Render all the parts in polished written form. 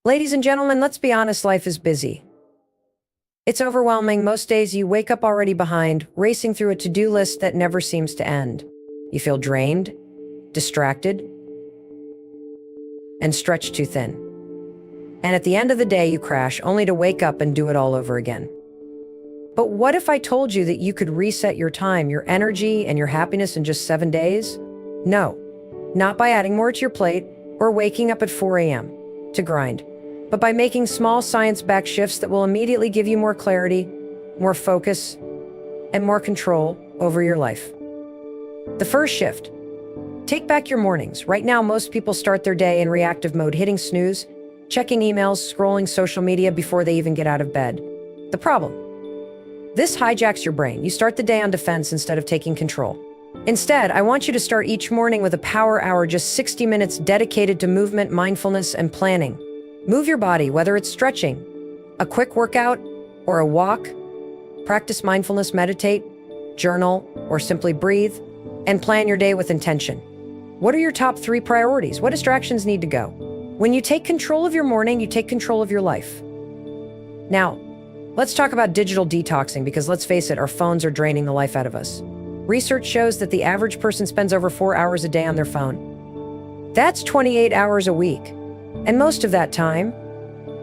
Ladies and gentlemen, let's be honest, life is busy. It's overwhelming. Most days you wake up already behind, racing through a to-do list that never seems to end. You feel drained, distracted, and stretched too thin. And at the end of the day, you crash, only to wake up and do it all over again. But what if I told you that you could reset your time, your energy, and your happiness in just 7 days? No, not by adding more to your plate or waking up at 4 a.m. to grind, but by making small science-backed shifts that will immediately give you more clarity, more focus, and more control over your life. The first shift: take back your mornings. Right now, most people start their day in reactive mode, hitting snooze, checking emails, scrolling social media before they even get out of bed. The problem: this hijacks your brain. You start the day on defense instead of taking control. Instead, I want you to start each morning with a power hour, just 60 minutes dedicated to movement, mindfulness, and planning. Move your body, whether it's stretching, a quick workout, or a walk. Practice mindfulness, meditate, journal, or simply breathe, and plan your day with intention. What are your top 3 priorities? What distractions need to go? When you take control of your morning, you take control of your life. Now, let's talk about digital detoxing, because let's face it, our phones are draining the life out of us. Research shows that the average person spends over 4 hours a day on their phone. That's 28 hours a week. And most of that time,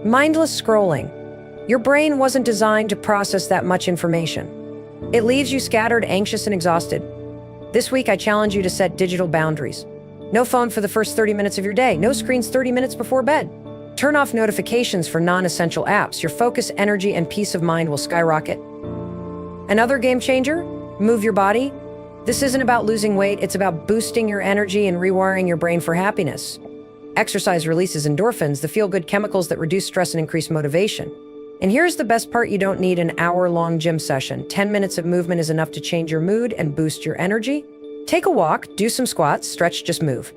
mindless scrolling. Your brain wasn't designed to process that much information. It leaves you scattered, anxious, and exhausted. This week, I challenge you to set digital boundaries. No phone for the first 30 minutes of your day. No screens 30 minutes before bed. Turn off notifications for non-essential apps. Your focus, energy, and peace of mind will skyrocket. Another game changer: move your body. This isn't about losing weight, it's about boosting your energy and rewiring your brain for happiness. Exercise releases endorphins, the feel-good chemicals that reduce stress and increase motivation. And here's the best part: you don't need an hour-long gym session. 10 minutes of movement is enough to change your mood and boost your energy. Take a walk, do some squats, stretch, just move.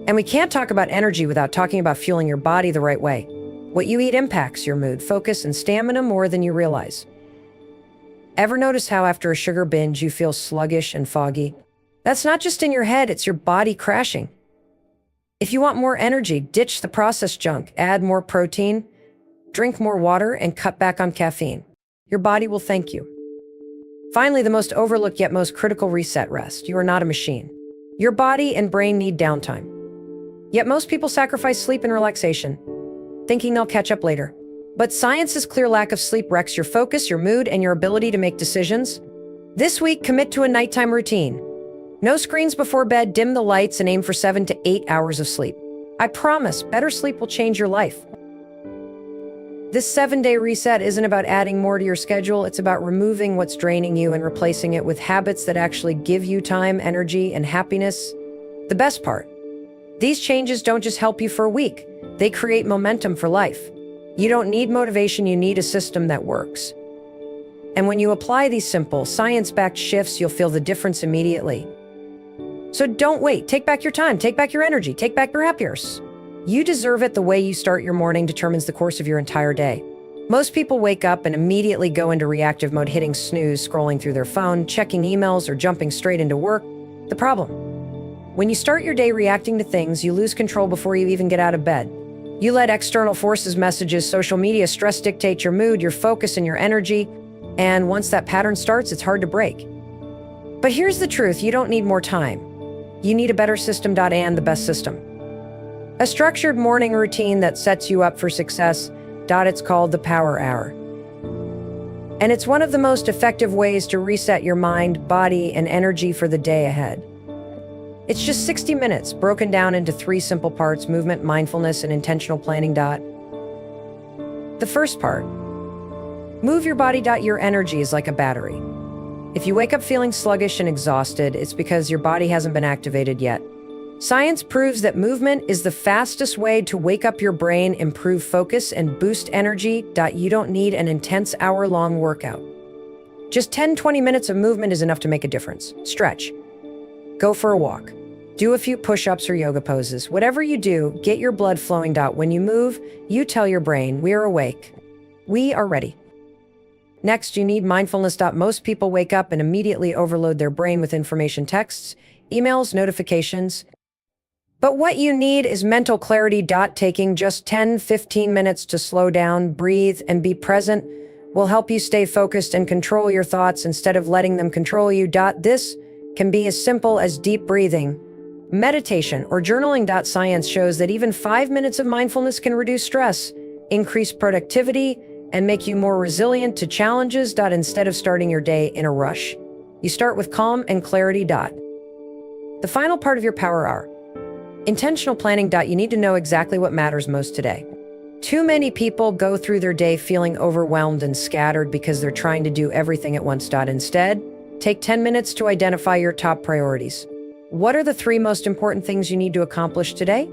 And we can't talk about energy without talking about fueling your body the right way. What you eat impacts your mood, focus, and stamina more than you realize. Ever notice how after a sugar binge you feel sluggish and foggy? That's not just in your head, it's your body crashing. If you want more energy, ditch the processed junk, add more protein, drink more water, and cut back on caffeine. Your body will thank you. Finally, the most overlooked yet most critical reset: rest. You are not a machine. Your body and brain need downtime. Yet most people sacrifice sleep and relaxation, thinking they'll catch up later. But science's clear: lack of sleep wrecks your focus, your mood, and your ability to make decisions. This week, commit to a nighttime routine. No screens before bed, dim the lights, and aim for 7 to 8 hours of sleep. I promise, better sleep will change your life. This 7-day reset isn't about adding more to your schedule, it's about removing what's draining you and replacing it with habits that actually give you time, energy, and happiness. The best part: these changes don't just help you for a week, they create momentum for life. You don't need motivation, you need a system that works. And when you apply these simple, science-backed shifts, you'll feel the difference immediately. So don't wait. Take back your time, take back your energy, take back your happiness. You deserve it. The way you start your morning determines the course of your entire day. Most people wake up and immediately go into reactive mode, hitting snooze, scrolling through their phone, checking emails, or jumping straight into work. The problem: when you start your day reacting to things, you lose control before you even get out of bed. You let external forces, messages, social media, stress dictate your mood, your focus, and your energy. And once that pattern starts, it's hard to break. But here's the truth: you don't need more time. You need a better system, and the best system. A structured morning routine that sets you up for success. It's called the Power Hour. And it's one of the most effective ways to reset your mind, body, and energy for the day ahead. It's just 60 minutes, broken down into 3 simple parts: movement, mindfulness, and intentional planning. The first part: move your body. Your energy is like a battery. If you wake up feeling sluggish and exhausted, it's because your body hasn't been activated yet. Science proves that movement is the fastest way to wake up your brain, improve focus, and boost energy. You don't need an intense hour-long workout. Just 10-20 minutes of movement is enough to make a difference. Stretch. Go for a walk. Do a few push-ups or yoga poses. Whatever you do, get your blood flowing. When you move, you tell your brain, we are awake. We are ready. Next, you need mindfulness. Most people wake up and immediately overload their brain with information: texts, emails, notifications. But what you need is mental clarity. Taking just 10-15 minutes to slow down, breathe, and be present will help you stay focused and control your thoughts instead of letting them control you. This can be as simple as deep breathing, meditation, or journaling. Science shows that even 5 minutes of mindfulness can reduce stress, increase productivity, and make you more resilient to challenges. Instead of starting your day in a rush, you start with calm and clarity. The final part of your power hour. Intentional planning. You need to know exactly what matters most today. Too many people go through their day feeling overwhelmed and scattered because they're trying to do everything at once. Instead, take 10 minutes to identify your top priorities. What are the 3 most important things you need to accomplish today?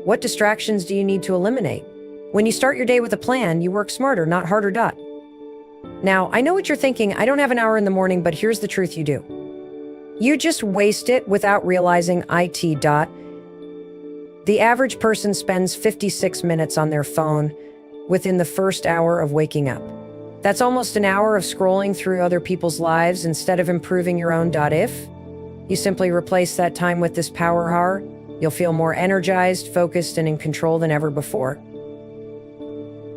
What distractions do you need to eliminate? When you start your day with a plan, you work smarter, not harder. Now, I know what you're thinking. I don't have an hour in the morning, but here's the truth: you do. You just waste it without realizing it. The average person spends 56 minutes on their phone within the first hour of waking up. That's almost an hour of scrolling through other people's lives instead of improving your own. If you simply replace that time with this power hour, you'll feel more energized, focused, and in control than ever before.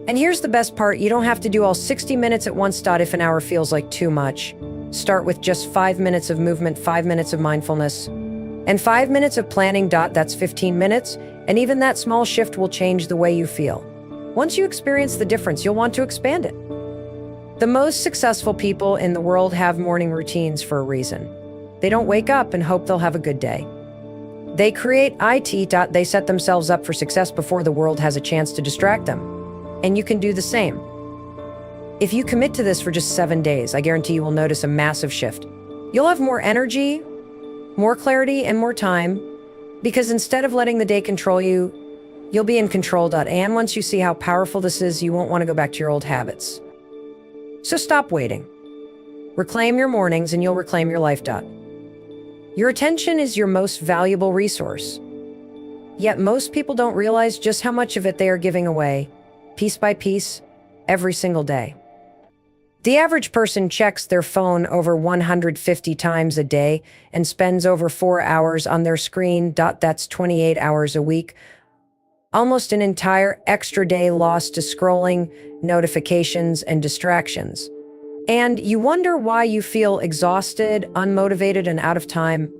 And here's the best part: you don't have to do all 60 minutes at once. If an hour feels like too much, start with just 5 minutes of movement, 5 minutes of mindfulness, and 5 minutes of planning. That's 15 minutes, and even that small shift will change the way you feel. Once you experience the difference, you'll want to expand it. The most successful people in the world have morning routines for a reason. They don't wake up and hope they'll have a good day. They create it. They set themselves up for success before the world has a chance to distract them. And you can do the same. If you commit to this for just 7 days, I guarantee you will notice a massive shift. You'll have more energy, more clarity, and more time, because instead of letting the day control you, you'll be in control. And once you see how powerful this is, you won't want to go back to your old habits. So stop waiting. Reclaim your mornings and you'll reclaim your life. Your attention is your most valuable resource. Yet most people don't realize just how much of it they are giving away, piece by piece, every single day. The average person checks their phone over 150 times a day and spends over 4 hours on their screen. That's 28 hours a week. Almost an entire extra day lost to scrolling, notifications, and distractions. And you wonder why you feel exhausted, unmotivated, and out of time.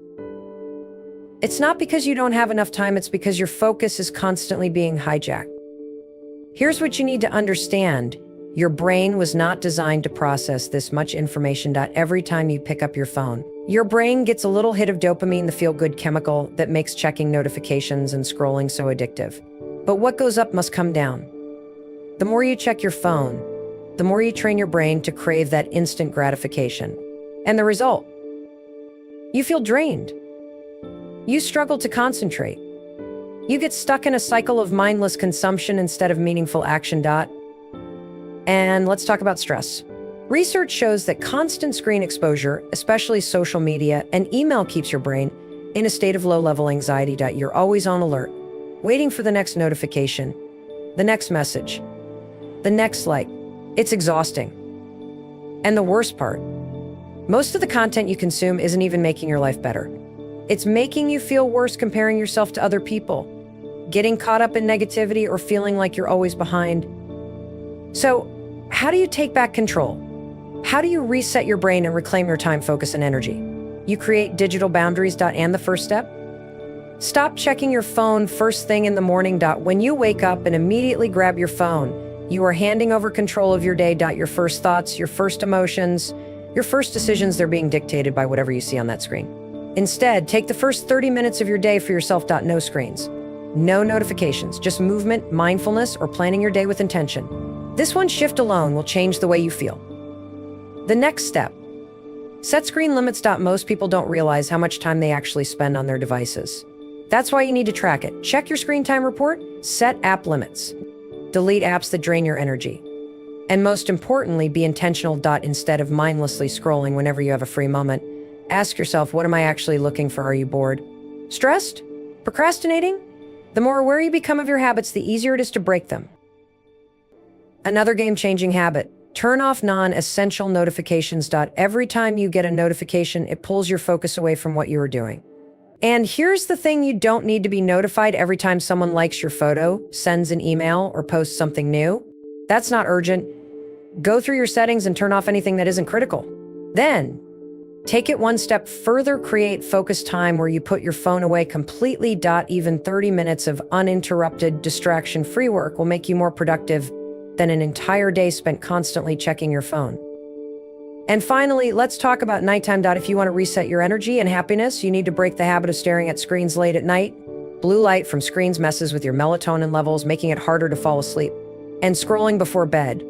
It's not because you don't have enough time, it's because your focus is constantly being hijacked. Here's what you need to understand. Your brain was not designed to process this much information. Every time you pick up your phone, your brain gets a little hit of dopamine, the feel-good chemical that makes checking notifications and scrolling so addictive. But what goes up must come down. The more you check your phone, the more you train your brain to crave that instant gratification. And the result? You feel drained. You struggle to concentrate. You get stuck in a cycle of mindless consumption instead of meaningful action. And let's talk about stress. Research shows that constant screen exposure, especially social media and email, keeps your brain in a state of low-level anxiety. You're always on alert, waiting for the next notification, the next message, the next like. It's exhausting. And the worst part, most of the content you consume isn't even making your life better. It's making you feel worse, comparing yourself to other people, getting caught up in negativity, or feeling like you're always behind. So, how do you take back control? How do you reset your brain and reclaim your time, focus, and energy? You create digital boundaries. And the first step? Stop checking your phone first thing in the morning. When you wake up and immediately grab your phone, you are handing over control of your day. Your first thoughts, your first emotions, your first decisions, they're being dictated by whatever you see on that screen. Instead, take the first 30 minutes of your day for yourself. No screens, no notifications, just movement, mindfulness, or planning your day with intention. This one shift alone will change the way you feel. The next step: set screen limits. Most people don't realize how much time they actually spend on their devices. That's why you need to track it. Check your screen time report, set app limits, delete apps that drain your energy. And most importantly, be intentional. Instead of mindlessly scrolling whenever you have a free moment, ask yourself, what am I actually looking for? Are you bored? Stressed? Procrastinating? The more aware you become of your habits, the easier it is to break them. Another game-changing habit: turn off non-essential notifications. Every time you get a notification, it pulls your focus away from what you are doing. And here's the thing, you don't need to be notified every time someone likes your photo, sends an email, or posts something new. That's not urgent. Go through your settings and turn off anything that isn't critical. Then, take it one step further, create focus time where you put your phone away completely. Even 30 minutes of uninterrupted, distraction-free work will make you more productive than an entire day spent constantly checking your phone. And finally, let's talk about nighttime. If you want to reset your energy and happiness, you need to break the habit of staring at screens late at night. Blue light from screens messes with your melatonin levels, making it harder to fall asleep. And scrolling before bed.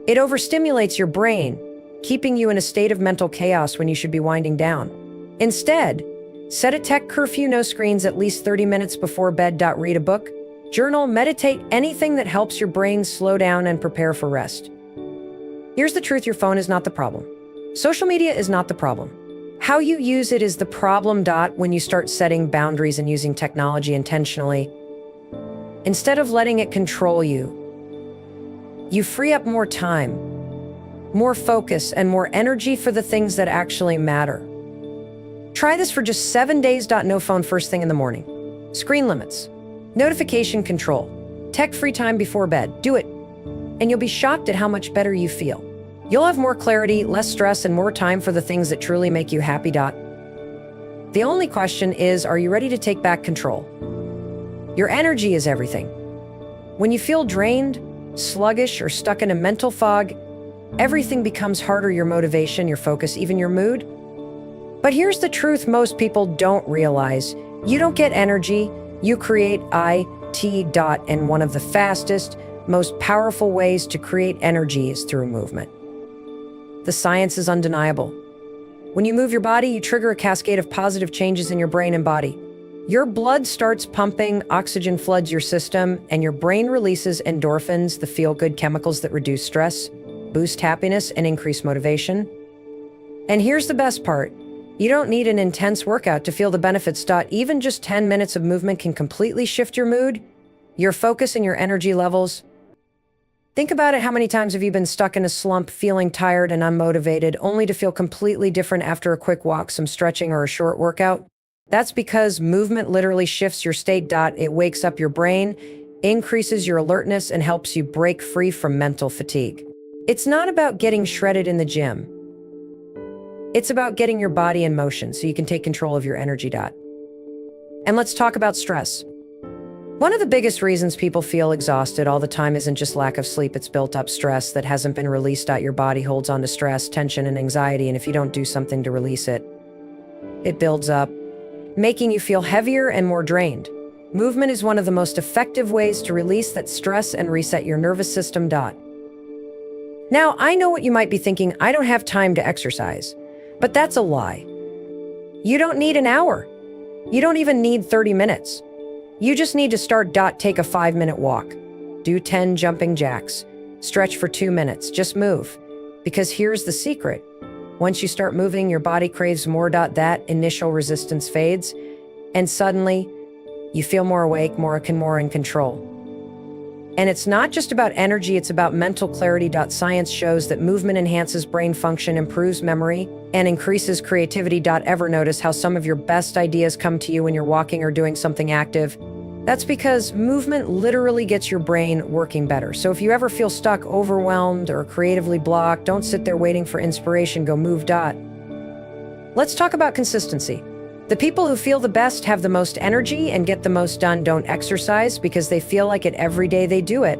It overstimulates your brain, keeping you in a state of mental chaos when you should be winding down. Instead, set a tech curfew, no screens at least 30 minutes before bed. Read a book, journal, meditate, anything that helps your brain slow down and prepare for rest. Here's the truth, your phone is not the problem. Social media is not the problem. How you use it is the problem. When you start setting boundaries and using technology intentionally, instead of letting it control you, you free up more time, more focus, and more energy for the things that actually matter. Try this for just 7 days. No phone first thing in the morning. Screen limits, notification control, tech-free time before bed. Do it, and you'll be shocked at how much better you feel. You'll have more clarity, less stress, and more time for the things that truly make you happy. The only question is, are you ready to take back control? Your energy is everything. When you feel drained, sluggish, or stuck in a mental fog, everything becomes harder: your motivation, your focus, even your mood. But here's the truth most people don't realize. You don't get energy, you create it. And one of the fastest, most powerful ways to create energy is through movement. The science is undeniable. When you move your body, you trigger a cascade of positive changes in your brain and body. Your blood starts pumping, oxygen floods your system, and your brain releases endorphins, the feel-good chemicals that reduce stress, boost happiness, and increase motivation. And here's the best part. You don't need an intense workout to feel the benefits. Even just 10 minutes of movement can completely shift your mood, your focus, and your energy levels. Think about it. How many times have you been stuck in a slump, feeling tired and unmotivated, only to feel completely different after a quick walk, some stretching, or a short workout? That's because movement literally shifts your state. It wakes up your brain, increases your alertness, and helps you break free from mental fatigue. It's not about getting shredded in the gym. It's about getting your body in motion so you can take control of your energy. And let's talk about stress. One of the biggest reasons people feel exhausted all the time isn't just lack of sleep, it's built up stress that hasn't been released. Your body holds on to stress, tension, and anxiety, and if you don't do something to release it, it builds up, making you feel heavier and more drained. Movement is one of the most effective ways to release that stress and reset your nervous system. Now, I know what you might be thinking, I don't have time to exercise. But that's a lie. You don't need an hour. You don't even need 30 minutes. You just need to start. Take a 5-minute walk. Do 10 jumping jacks. Stretch for 2 minutes. Just move. Because here's the secret. Once you start moving, your body craves more. That initial resistance fades, and suddenly, you feel more awake, more in control. And it's not just about energy, it's about mental clarity. Science shows that movement enhances brain function, improves memory, and increases creativity. Ever notice how some of your best ideas come to you when you're walking or doing something active? That's because movement literally gets your brain working better. So if you ever feel stuck, overwhelmed, or creatively blocked, don't sit there waiting for inspiration, go move. Let's talk about consistency. The people who feel the best, have the most energy, and get the most done don't exercise because they feel like it every day. They do it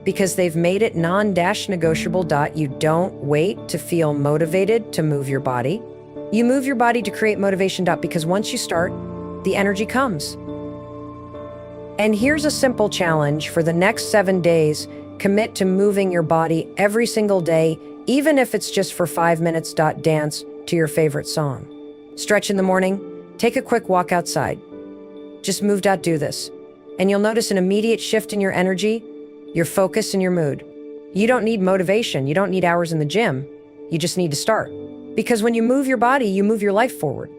because they've made it non-negotiable. You don't wait to feel motivated to move your body. You move your body to create motivation. Because once you start, the energy comes. And here's a simple challenge for the next 7 days. Commit to moving your body every single day, even if it's just for 5 minutes. Dance to your favorite song. Stretch in the morning, take a quick walk outside. Just move. Do this. And you'll notice an immediate shift in your energy, your focus, and your mood. You don't need motivation. You don't need hours in the gym. You just need to start. Because when you move your body, you move your life forward.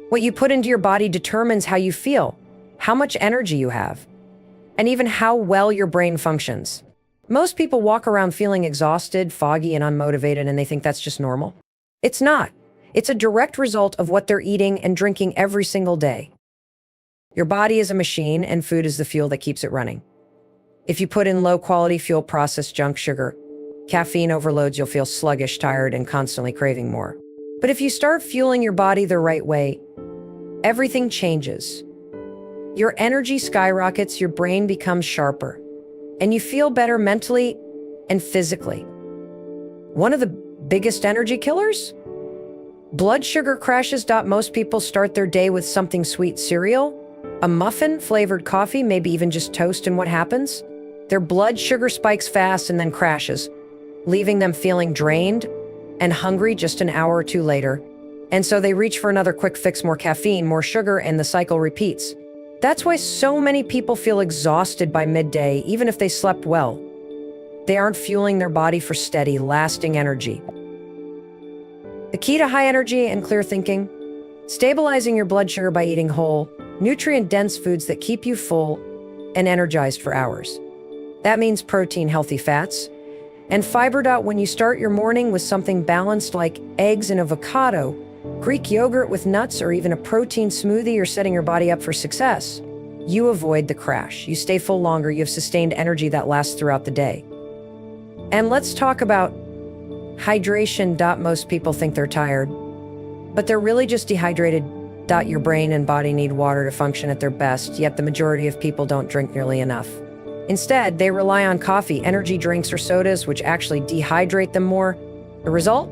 What you put into your body determines how you feel, how much energy you have, and even how well your brain functions. Most people walk around feeling exhausted, foggy, and unmotivated, and they think that's just normal. It's not. It's a direct result of what they're eating and drinking every single day. Your body is a machine, and food is the fuel that keeps it running. If you put in low-quality fuel, processed junk, sugar, caffeine overloads, you'll feel sluggish, tired, and constantly craving more. But if you start fueling your body the right way, everything changes. Your energy skyrockets, your brain becomes sharper, and you feel better mentally and physically. One of the biggest energy killers? Blood sugar crashes. Most people start their day with something sweet: cereal, a muffin, flavored coffee, maybe even just toast, and what happens? Their blood sugar spikes fast and then crashes, leaving them feeling drained and hungry just an hour or two later. And so they reach for another quick fix: more caffeine, more sugar, and the cycle repeats. That's why so many people feel exhausted by midday, even if they slept well. They aren't fueling their body for steady, lasting energy. The key to high energy and clear thinking? Stabilizing your blood sugar by eating whole, nutrient-dense foods that keep you full and energized for hours. That means protein, healthy fats, and fiber. When you start your morning with something balanced like eggs and avocado, Greek yogurt with nuts, or even a protein smoothie, you're setting your body up for success. You avoid the crash. You stay full longer. You have sustained energy that lasts throughout the day. And let's talk about hydration. Most people think they're tired, but they're really just dehydrated. Your brain and body need water to function at their best, yet the majority of people don't drink nearly enough. Instead, they rely on coffee, energy drinks, or sodas, which actually dehydrate them more. The result?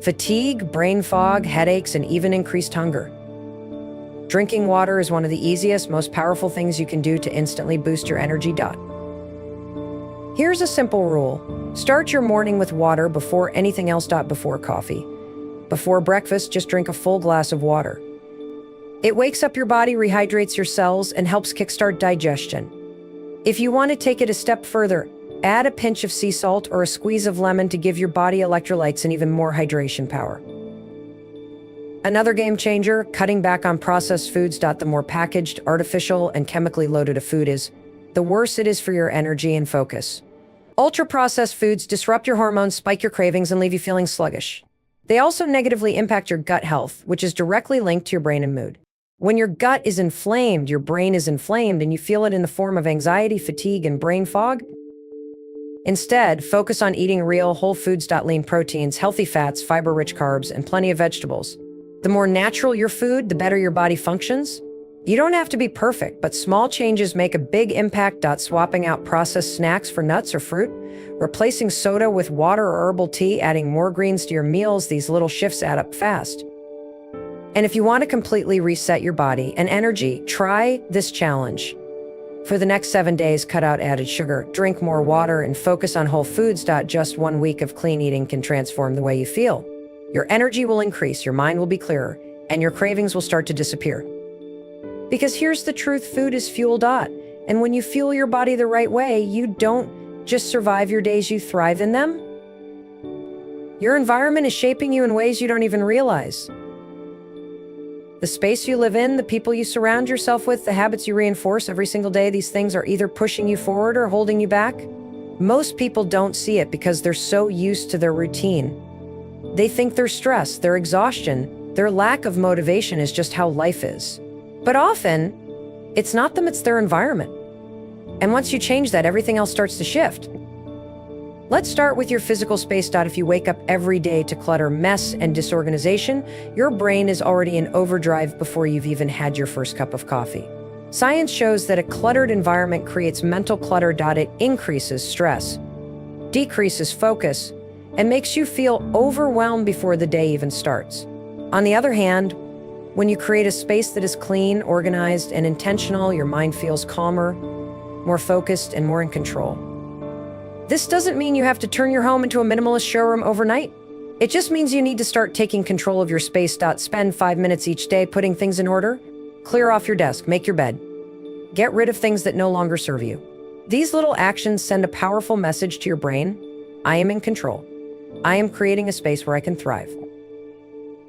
Fatigue, brain fog, headaches, and even increased hunger. Drinking water is one of the easiest, most powerful things you can do to instantly boost your energy. Here's a simple rule. Start your morning with water before anything else. Before coffee. Before breakfast, just drink a full glass of water. It wakes up your body, rehydrates your cells, and helps kickstart digestion. If you want to take it a step further, add a pinch of sea salt or a squeeze of lemon to give your body electrolytes and even more hydration power. Another game changer, cutting back on processed foods. The more packaged, artificial, and chemically loaded a food is, the worse it is for your energy and focus. Ultra-processed foods disrupt your hormones, spike your cravings, and leave you feeling sluggish. They also negatively impact your gut health, which is directly linked to your brain and mood. When your gut is inflamed, your brain is inflamed, and you feel it in the form of anxiety, fatigue, and brain fog. Instead, focus on eating real, whole foods. Lean proteins, healthy fats, fiber-rich carbs, and plenty of vegetables. The more natural your food, the better your body functions. You don't have to be perfect, but small changes make a big impact. Swapping out processed snacks for nuts or fruit, replacing soda with water or herbal tea, adding more greens to your meals, these little shifts add up fast. And if you want to completely reset your body and energy, try this challenge. For the next 7 days, cut out added sugar, drink more water, and focus on whole foods. Just 1 week of clean eating can transform the way you feel. Your energy will increase, your mind will be clearer, and your cravings will start to disappear. Because here's the truth, food is fuel. And when you fuel your body the right way, you don't just survive your days, you thrive in them. Your environment is shaping you in ways you don't even realize. The space you live in, the people you surround yourself with, the habits you reinforce every single day, these things are either pushing you forward or holding you back. Most people don't see it because they're so used to their routine. They think their stress, their exhaustion, their lack of motivation is just how life is. But often, it's not them, it's their environment. And once you change that, everything else starts to shift. Let's start with your physical space. If you wake up every day to clutter, mess, and disorganization, your brain is already in overdrive before you've even had your first cup of coffee. Science shows that a cluttered environment creates mental clutter. It increases stress, decreases focus, and makes you feel overwhelmed before the day even starts. On the other hand, when you create a space that is clean, organized, and intentional, your mind feels calmer, more focused, and more in control. This doesn't mean you have to turn your home into a minimalist showroom overnight. It just means you need to start taking control of your space. Spend 5 minutes each day putting things in order. Clear off your desk, make your bed. Get rid of things that no longer serve you. These little actions send a powerful message to your brain. I am in control. I am creating a space where I can thrive.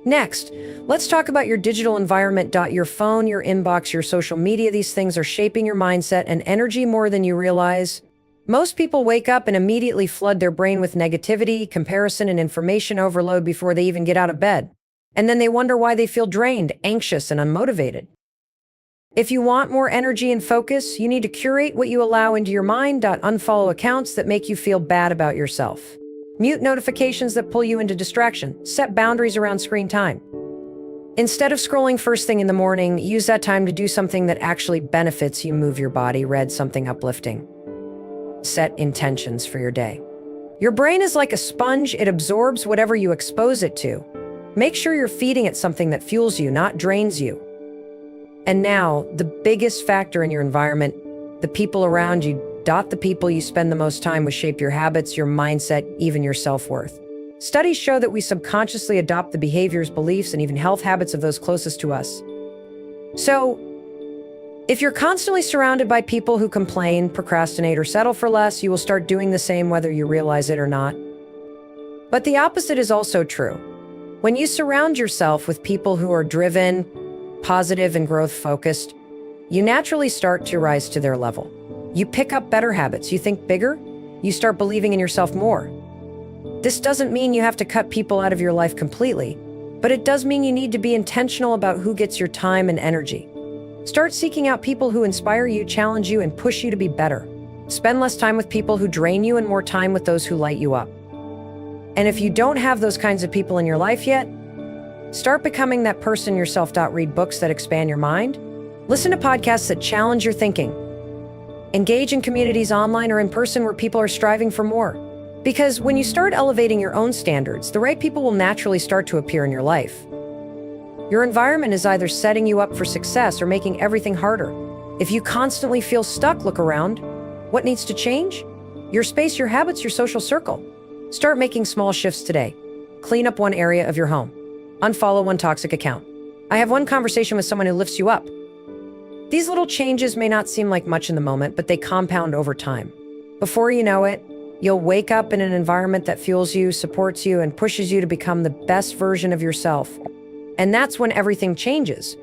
Next, let's talk about your digital environment. Your phone, your inbox, your social media, these things are shaping your mindset and energy more than you realize. Most people wake up and immediately flood their brain with negativity, comparison, and information overload before they even get out of bed. And then they wonder why they feel drained, anxious, and unmotivated. If you want more energy and focus, you need to curate what you allow into your mind. Unfollow accounts that make you feel bad about yourself. Mute notifications that pull you into distraction. Set boundaries around screen time. Instead of scrolling first thing in the morning, use that time to do something that actually benefits you. Move your body, read something uplifting. Set intentions for your day. Your brain is like a sponge. It absorbs whatever you expose it to. Make sure you're feeding it something that fuels you, not drains you. And now, the biggest factor in your environment, the people around you. The people you spend the most time with shape your habits, your mindset, even your self-worth. Studies show that we subconsciously adopt the behaviors, beliefs, and even health habits of those closest to us. So, if you're constantly surrounded by people who complain, procrastinate, or settle for less, you will start doing the same whether you realize it or not. But the opposite is also true. When you surround yourself with people who are driven, positive, and growth-focused, you naturally start to rise to their level. You pick up better habits, you think bigger, you start believing in yourself more. This doesn't mean you have to cut people out of your life completely, but it does mean you need to be intentional about who gets your time and energy. Start seeking out people who inspire you, challenge you, and push you to be better. Spend less time with people who drain you and more time with those who light you up. And if you don't have those kinds of people in your life yet, start becoming that person yourself. Read books that expand your mind. Listen to podcasts that challenge your thinking. Engage in communities online or in person where people are striving for more. Because when you start elevating your own standards, the right people will naturally start to appear in your life. Your environment is either setting you up for success or making everything harder. If you constantly feel stuck, look around. What needs to change? Your space, your habits, your social circle. Start making small shifts today. Clean up one area of your home. Unfollow one toxic account. I have one conversation with someone who lifts you up. These little changes may not seem like much in the moment, but they compound over time. Before you know it, you'll wake up in an environment that fuels you, supports you, and pushes you to become the best version of yourself. And that's when everything changes.